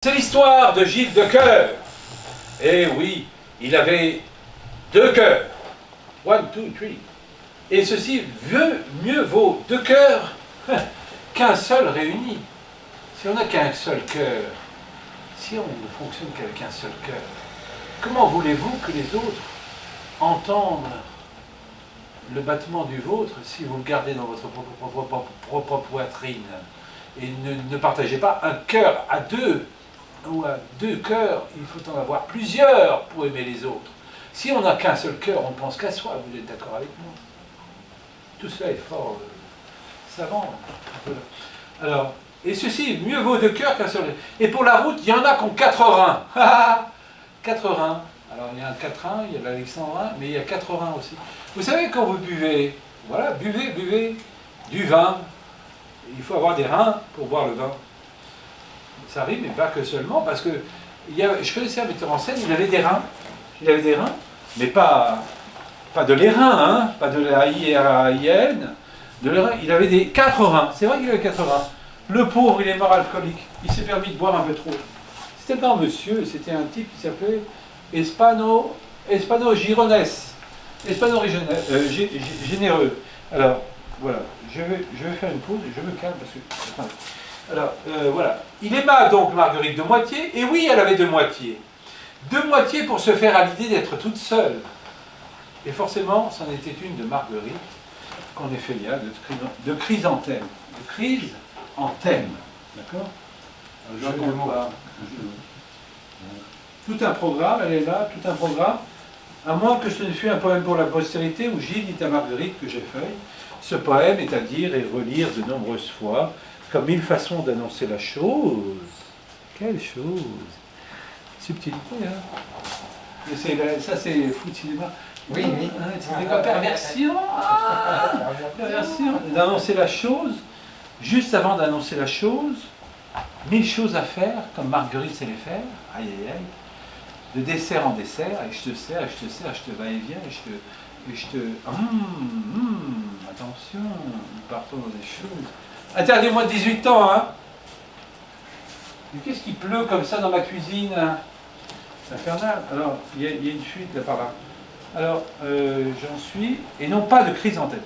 C'est l'histoire de Gilles de Cœur. Eh oui, il avait deux cœurs. One, two, three. Et ceci mieux vaut deux cœurs qu'un seul réuni. Si on n'a qu'un seul cœur, si on ne fonctionne qu'avec un seul cœur, comment voulez-vous que les autres entendent le battement du vôtre si vous le gardez dans votre propre poitrine et ne partagez pas un cœur à deux ou à deux cœurs, il faut en avoir plusieurs pour aimer les autres. Si on n'a qu'un seul cœur, on ne pense qu'à soi, vous êtes d'accord avec moi? Tout cela est fort savant. Alors, et ceci, mieux vaut deux cœurs qu'un seul. Et pour la route, il y en a qui ont 4 reins. 4 reins. Alors, il y a un 4 reins, il y a l'alexandrin, mais il y a 4 reins aussi. Vous savez, quand vous buvez, voilà, buvez du vin, il faut avoir des reins pour boire le vin. Ça arrive, mais pas que seulement, parce que je connaissais un metteur en scène, il avait des reins, mais pas de les reins, hein, pas de la I-R-A-I-N, de les reins, il avait des 4 reins, c'est vrai qu'il avait 4 reins. Le pauvre, il est mort alcoolique, il s'est permis de boire un peu trop. C'était un monsieur, c'était un type qui s'appelait Hispano Girones, généreux. Alors, voilà, je vais faire une pause, je me calme parce que... Attendez. Alors, voilà. Il aima donc Marguerite de moitié, et oui, elle avait deux moitiés. Deux moitiés pour se faire à l'idée d'être toute seule. Et forcément, c'en était une de Marguerite, Cornéphélia, de chrysanthème. De crise en thème. D'accord? Tout un programme, elle est là, tout un programme. À moins que ce ne fût un poème pour la postérité où Gilles dit à Marguerite que j'effeuille. Ce poème est à dire et relire de nombreuses fois, comme 1000 façons d'annoncer la chose. Quelle chose! Subtilité, hein? Et ça, c'est fou de cinéma. Oui, oui. C'est quoi, perversion? Perversion. D'annoncer la chose, juste avant d'annoncer la chose, 1000 choses à faire, comme Marguerite sait les faire. Aïe, aïe, aïe. De dessert en dessert, et je te sers, et je te sers, je te va-et-vient, et je te... attention, nous partons dans des choses... Interdit moins de 18 ans, hein. Mais qu'est-ce qui pleut comme ça dans ma cuisine? C'est infernal. Alors, il y a une fuite là par là. Alors, j'en suis... Et non pas de chrysanthème.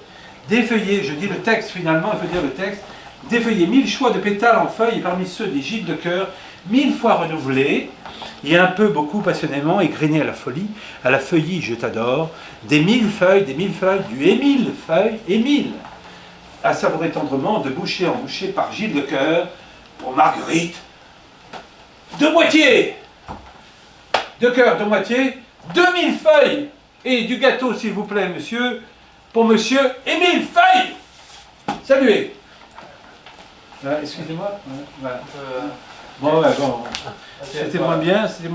Défeuiller, je dis le texte finalement, il faut dire le texte. Défeuiller 1000 choix de pétales en feuilles, et parmi ceux des Gilles de Cœur, 1000 fois renouvelés, et un peu, beaucoup, passionnément, égrené à la folie, à la feuillie, je t'adore, des 1000 feuilles, du Émile feuilles, Émile, à savourer tendrement, de bouchée en bouchée, par Gilles de Cœur, pour Marguerite, de moitié, de cœur, de moitié, 2000 feuilles, et du gâteau, s'il vous plaît, monsieur, pour monsieur Émile Feuille. Saluez. Excusez-moi. Voilà. Bon, c'était moins bien, c'était moins